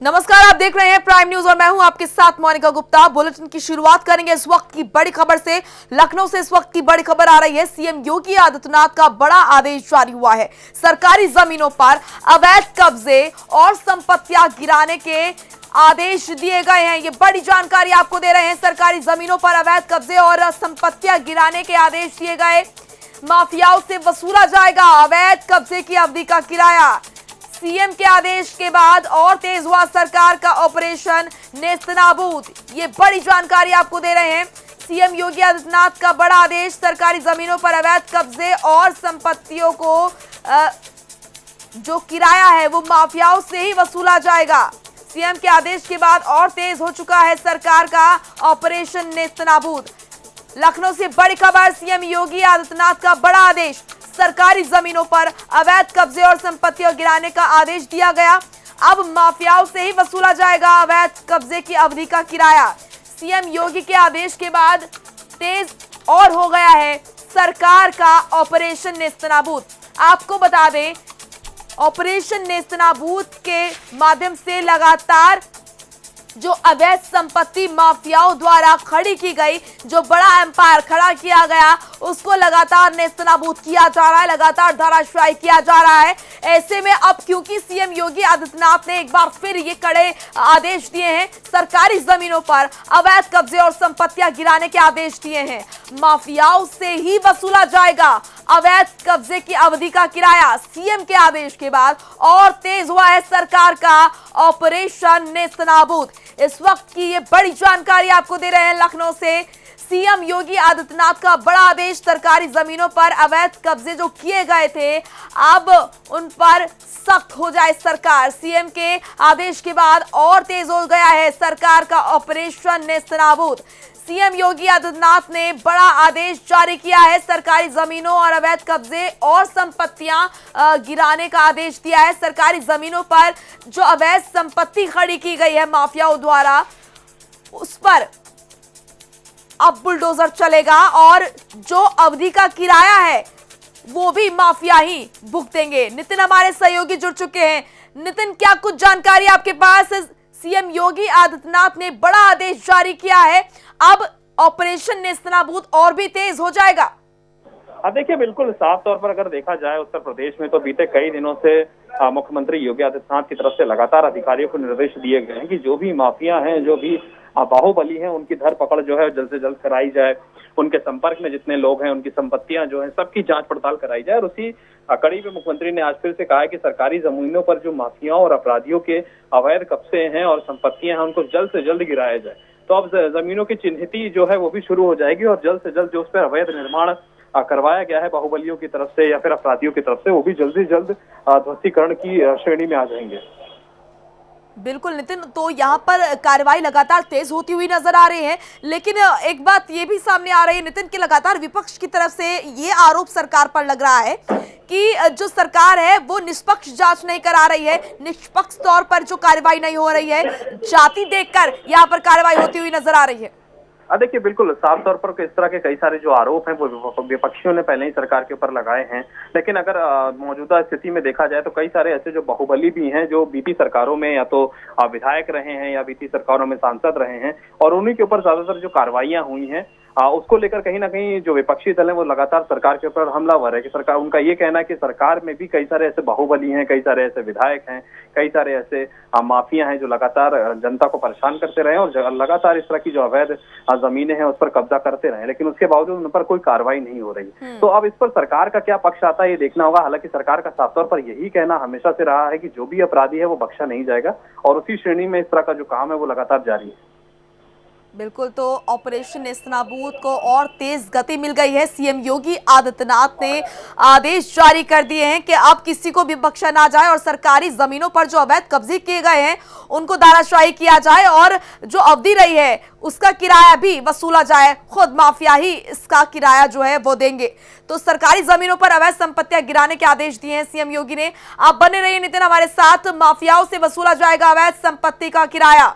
नमस्कार, आप देख रहे हैं प्राइम न्यूज और मैं हूं आपके साथ मोनिका गुप्ता। बुलेटिन की शुरुआत करेंगे इस वक्त की बड़ी खबर से। लखनऊ से इस वक्त की बड़ी खबर आ रही है। सीएम योगी आदित्यनाथ का बड़ा आदेश जारी हुआ है। सरकारी जमीनों पर अवैध कब्जे और संपत्तियां गिराने के आदेश दिए गए हैं। ये बड़ी जानकारी आपको दे रहे हैं। सरकारी जमीनों पर अवैध कब्जे और संपत्तियां गिराने के आदेश दिए गए। माफियाओं से वसूला जाएगा अवैध कब्जे की अवधि का किराया। सीएम के आदेश के बाद और तेज हुआ सरकार का ऑपरेशन नेस्तनाबूद। ये बड़ी जानकारी आपको दे रहे हैं। सीएम योगी आदित्यनाथ का बड़ा आदेश। सरकारी जमीनों पर अवैध कब्जे और संपत्तियों को जो किराया है वो माफियाओं से ही वसूला जाएगा। सीएम के आदेश के बाद और तेज हो चुका है सरकार का ऑपरेशन नेस्तनाबूद। लखनऊ से बड़ी खबर। सीएम योगी आदित्यनाथ का बड़ा आदेश। सरकारी जमीनों पर अवैध कब्जे और संपत्तियों गिराने का आदेश दिया गया। अब माफियाओं से ही वसूला जाएगा अवैध कब्जे की अवधि का किराया। सीएम योगी के आदेश के बाद तेज और हो गया है सरकार का ऑपरेशन नेस्तनाबूद। आपको बता दें, ऑपरेशन नेस्तनाबूद के माध्यम से लगातार जो अवैध संपत्ति माफियाओं द्वारा खड़ी की गई, जो बड़ा एम्पायर खड़ा किया गया, उसको लगातार नेस्तनाबूद किया जा रहा है, लगातार धराशायी किया जा रहा है। ऐसे में अब क्योंकि सीएम योगी आदित्यनाथ ने एक बार फिर ये कड़े आदेश दिए हैं, सरकारी जमीनों पर अवैध कब्जे और संपत्तियां गिराने के आदेश दिए हैं। माफियाओं से ही वसूला जाएगा अवैध कब्जे की अवधि का किराया। सीएम के आदेश के बाद और तेज हुआ है सरकार का ऑपरेशन नेस्तनाबूद। इस वक्त की ये बड़ी जानकारी आपको दे रहे हैं लखनऊ से। सीएम योगी आदित्यनाथ का बड़ा आदेश। सरकारी जमीनों पर अवैध कब्जे जो किए गए थे, अब उन पर सख्त हो जाए सरकार। सीएम के आदेश के बाद और तेज हो गया है सरकार का ऑपरेशन नेस्तनाबूद। सीएम योगी आदित्यनाथ ने बड़ा आदेश जारी किया है। सरकारी जमीनों और अवैध कब्जे और संपत्तियां गिराने का आदेश दिया है। सरकारी जमीनों पर जो अवैध संपत्ति खड़ी की गई है माफियाओं द्वारा, उस पर अब बुलडोजर चलेगा और जो अवधि का किराया है वो भी माफिया ही भुगतेंगे। नितिन हमारे सहयोगी जुड़ चुके हैं। नितिन, क्या कुछ जानकारी आपके पास? सीएम योगी आदित्यनाथ ने बड़ा आदेश जारी किया है। अब ऑपरेशन नेस्तनाबूद और भी तेज हो जाएगा। देखिए, बिल्कुल साफ तौर पर अगर देखा जाए उत्तर प्रदेश में तो बीते कई दिनों से मुख्यमंत्री योगी आदित्यनाथ की तरफ से लगातार अधिकारियों को निर्देश दिए गए हैं कि जो भी माफिया हैं, जो भी बाहुबली हैं, उनकी धरपकड़ जो है जल्द से जल्द कराई जाए। उनके संपर्क में जितने लोग हैं, उनकी संपत्तियां जो हैं, सबकी जांच पड़ताल कराई जाए। और उसी कड़ी में मुख्यमंत्री ने आज फिर से कहा है कि सरकारी जमीनों पर जो माफियाओं और अपराधियों के अवैध कब्जे हैं और संपत्तियां हैं, उनको जल्द से जल्द गिराया जाए। तो अब जमीनों की चिन्हिती जो है वो भी शुरू हो जाएगी और जल्द से जल्द जो उस पर अवैध निर्माण करवाया गया है बाहुबलियों की तरफ से या फिर अपराधियों की तरफ से, वो भी जल्द से जल्द ध्वस्तीकरण की श्रेणी में आ जाएंगे। बिल्कुल नितिन, तो यहाँ पर कार्रवाई लगातार तेज होती हुई नजर आ रही है। लेकिन एक बात ये भी सामने आ रही है नितिन कि लगातार विपक्ष की तरफ से ये आरोप सरकार पर लग रहा है कि जो सरकार है वो निष्पक्ष जांच नहीं करा रही है, निष्पक्ष तौर पर जो कार्रवाई नहीं हो रही है, जाति देखकर यहाँ पर कार्रवाई होती हुई नजर आ रही है। देखिए, बिल्कुल साफ तौर पर इस तरह के कई सारे जो आरोप हैं वो विपक्षियों ने पहले ही सरकार के ऊपर लगाए हैं। लेकिन अगर मौजूदा स्थिति में देखा जाए तो कई सारे ऐसे जो बाहुबली भी हैं, जो बीती सरकारों में या तो विधायक रहे हैं या बीती सरकारों में सांसद रहे हैं, और उन्हीं के ऊपर ज्यादातर जो कार्रवाइयां हुई हैं उसको लेकर कहीं ना कहीं जो विपक्षी दल है वो लगातार सरकार के ऊपर हमलावर है कि सरकार, उनका ये कहना है कि सरकार में भी कई सारे ऐसे बाहुबली हैं, कई सारे ऐसे विधायक हैं, कई सारे ऐसे माफिया हैं जो लगातार जनता को परेशान करते रहे और लगातार इस तरह की जो अवैध जमीनें हैं उस पर कब्जा करते रहे, लेकिन उसके बावजूद उन पर कोई कार्रवाई नहीं हो रही। तो अब इस पर सरकार का क्या पक्ष आता है ये देखना होगा। हालांकि सरकार का साफ तौर पर यही कहना हमेशा से रहा है कि जो भी अपराधी है वो बख्शा नहीं जाएगा और उसी श्रेणी में इस तरह का जो काम है वो लगातार जारी है। बिल्कुल, तो ऑपरेशन नेस्तनाबूद को और तेज गति मिल गई है। सीएम योगी आदित्यनाथ ने आदेश जारी कर दिए हैं कि अब किसी को भी बख्शा ना जाए और सरकारी जमीनों पर जो अवैध कब्जे किए गए हैं उनको धाराशायी किया जाए और जो अवधि रही है उसका किराया भी वसूला जाए। खुद माफिया ही इसका किराया जो है वो देंगे। तो सरकारी जमीनों पर अवैध संपत्तियां गिराने के आदेश दिए हैं सीएम योगी ने। आप बने रहिए नितिन हमारे साथ। माफियाओं से वसूला जाएगा अवैध संपत्ति का किराया।